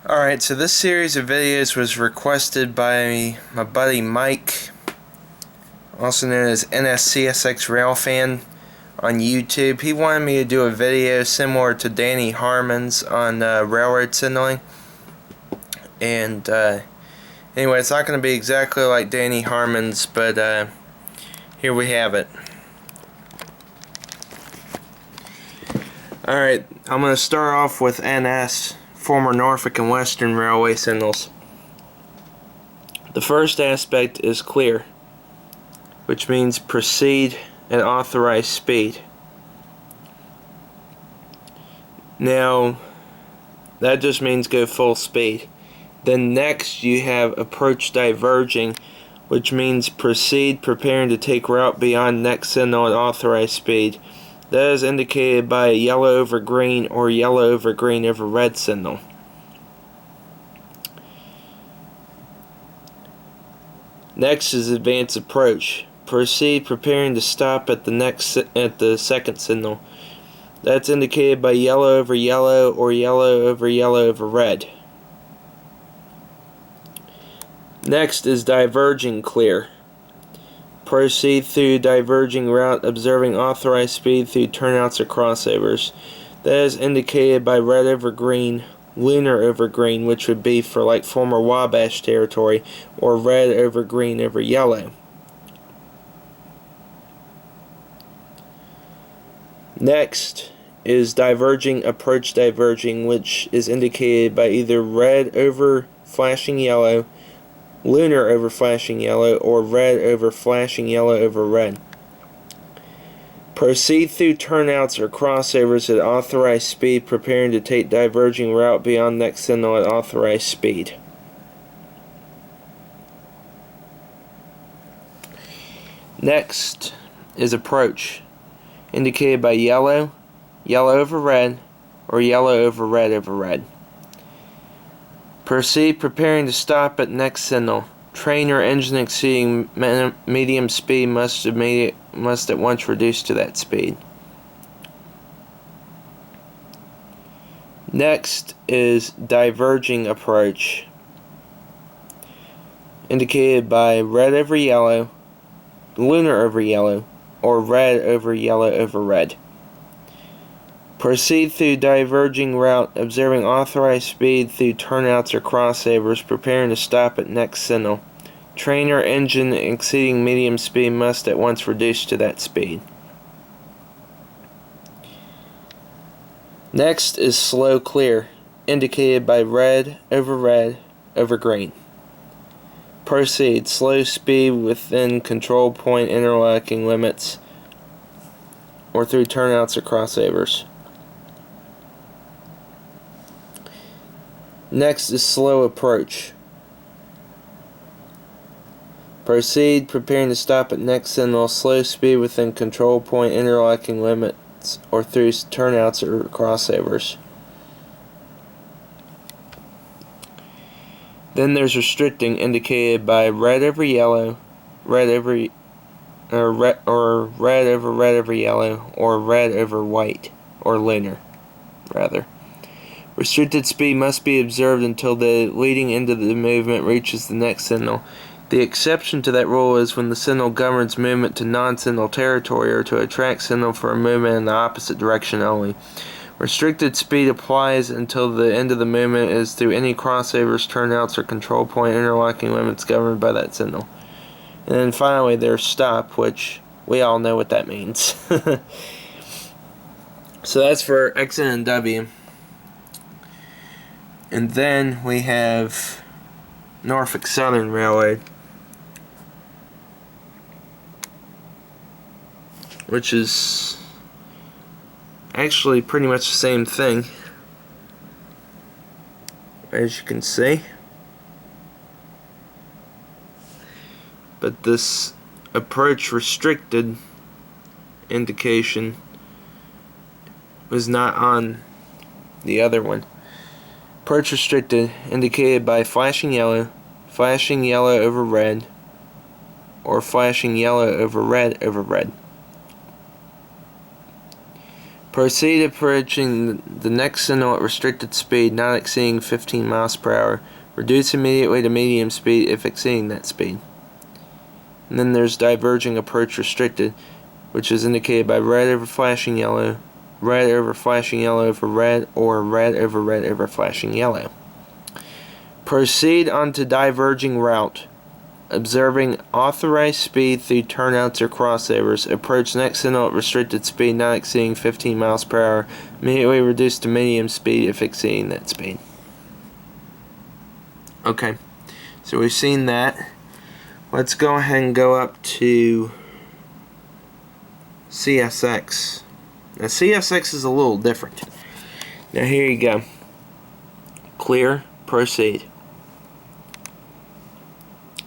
Alright, so this series of videos was requested by my buddy Mike, also known as CSX Railfan on YouTube. He wanted me to do a video similar to Danny Harmon's on railroad signaling. And anyway, it's not going to be exactly like Danny Harmon's, but here we have it. Alright, I'm going to start off with NS, former Norfolk and Western Railway signals. The first aspect is clear, which means proceed at authorized speed. Now, that just means go full speed. Then next you have approach diverging, which means proceed preparing to take route beyond next signal at authorized speed. That is indicated by a yellow over green or yellow over green over red signal. Next is advance approach. Proceed preparing to stop at the second signal. That's indicated by yellow over yellow or yellow over red. Next is diverging clear. Proceed through diverging route observing authorized speed through turnouts or crossovers. That is indicated by red over green, lunar over green, which would be for like former Wabash territory, or red over green over yellow. Next is diverging approach diverging, which is indicated by either red over flashing yellow, lunar over flashing yellow, or red over flashing yellow over red. Proceed through turnouts or crossovers at authorized speed, preparing to take diverging route beyond next signal at authorized speed. Next is approach, indicated by yellow, yellow over red, or yellow over red. Proceed preparing to stop at next signal. Train or engine exceeding medium speed must at once reduce to that speed. Next is diverging approach, indicated by red over yellow, lunar over yellow, or red over yellow over red. Proceed through diverging route, observing authorized speed through turnouts or crossovers, preparing to stop at next signal. Train or engine exceeding medium speed must at once reduce to that speed. Next is slow clear, indicated by red over green. Proceed, slow speed within control point interlocking limits, or through turnouts or crossovers. Next is slow approach. Proceed, preparing to stop at next signal, slow speed within control point interlocking limits, or through turnouts or crossovers. Then there's restricting, indicated by red over yellow, red over yellow, or red over white, or lunar, rather. Restricted speed must be observed until the leading end of the movement reaches the next signal. The exception to that rule is when the signal governs movement to non-signal territory or to a track signal for a movement in the opposite direction only. Restricted speed applies until the end of the movement is through any crossovers, turnouts, or control point interlocking limits governed by that signal. And then finally there's stop, which we all know what that means. So that's for X, N, and W. And then we have Norfolk Southern Railway, which is actually pretty much the same thing, as you can see. But this approach restricted indication was not on the other one. Approach restricted, indicated by flashing yellow over red, or flashing yellow over red. Proceed approaching the next signal at restricted speed not exceeding 15 miles per hour. Reduce immediately to medium speed if exceeding that speed. And then there's diverging approach restricted, which is indicated by red over flashing yellow, red over flashing yellow over red, or red over flashing yellow. Proceed onto diverging route. Observing authorized speed through turnouts or crossovers. Approach next signal at restricted speed not exceeding 15 miles per hour. Immediately reduce to medium speed if exceeding that speed. Okay, so we've seen that. Let's go ahead and go up to CSX. Now CSX is a little different. Now here you go. Clear, proceed.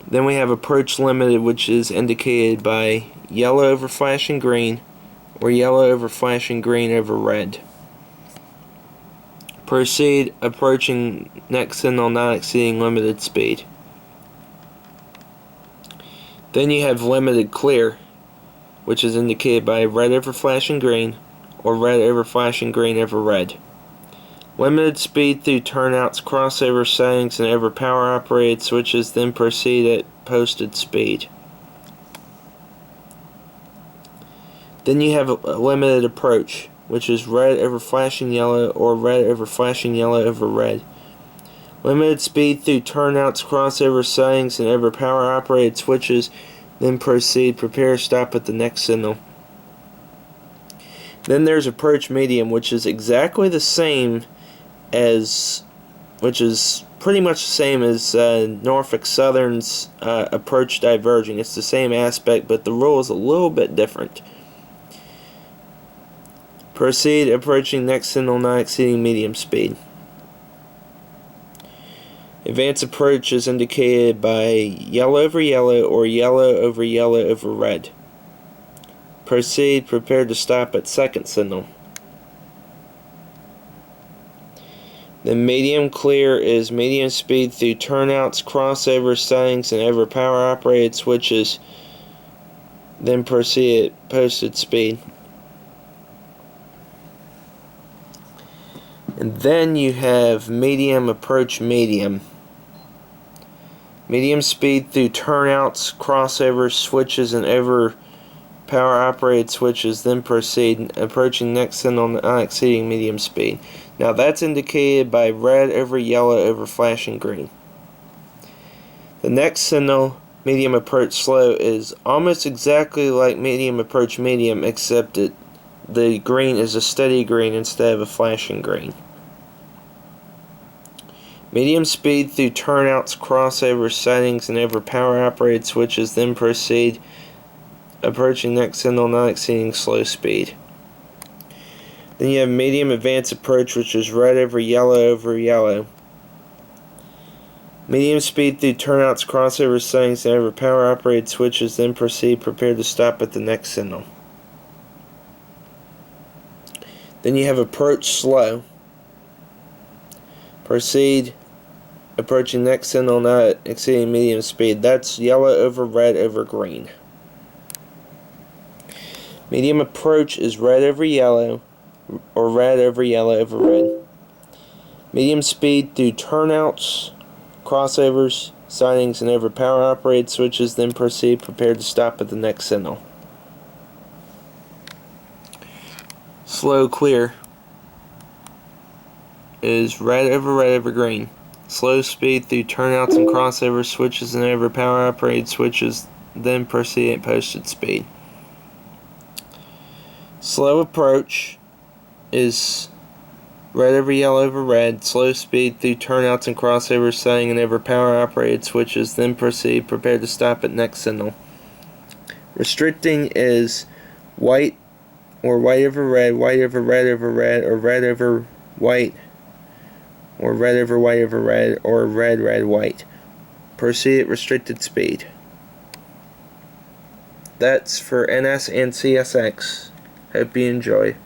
Then we have approach limited, which is indicated by yellow over flashing green or yellow over flashing green over red. Proceed approaching next signal not exceeding limited speed. Then you have limited clear, which is indicated by red over flashing green or red over flashing green over red. Limited speed through turnouts, crossover settings, and over power operated switches, then proceed at posted speed. Then you have a limited approach, which is red over flashing yellow or red over flashing yellow over red. Limited speed through turnouts, crossover settings, and over power operated switches, then proceed. Prepare to stop at the next signal. Then there's approach medium, which is exactly the same as, which is pretty much the same as Norfolk Southern's approach diverging. It's the same aspect, but the rule is a little bit different. Proceed approaching next signal not exceeding medium speed. Advance approach is indicated by yellow over yellow or yellow over red. Proceed, prepare to stop at second signal. The medium clear is medium speed through turnouts, crossover settings, and over power operated switches. Then proceed at posted speed. And then you have medium approach medium. Medium speed through turnouts, crossovers, switches, and over power operated switches, then proceed approaching next signal not exceeding medium speed. Now that's indicated by red over yellow over flashing green. The next signal, medium approach slow, is almost exactly like medium approach medium, except that the green is a steady green instead of a flashing green. Medium speed through turnouts, crossover settings, and over power operated switches, then proceed approaching next signal not exceeding slow speed. Then you have medium advance approach, which is red over yellow. Medium speed through turnouts, crossover settings, and over power operated switches, then proceed. Prepare to stop at the next signal. Then you have approach slow. Proceed approaching next signal not exceeding medium speed. That's yellow over red over green. Medium approach is red over yellow or red over yellow over red. Medium speed through turnouts, crossovers, settings, and over power operated switches, then proceed. Prepare to stop at the next signal. Slow clear is red over green. Slow speed through turnouts and crossover switches and over power operated switches, then proceed at posted speed. Slow approach is red over yellow over red. Slow speed through turnouts and crossovers setting and over power operated switches, then proceed. Prepare to stop at next signal. Restricting is white or white over red over red over red, or red over white or red over white over red, or red white. Proceed at restricted speed. That's for NS and CSX. Hope you enjoy.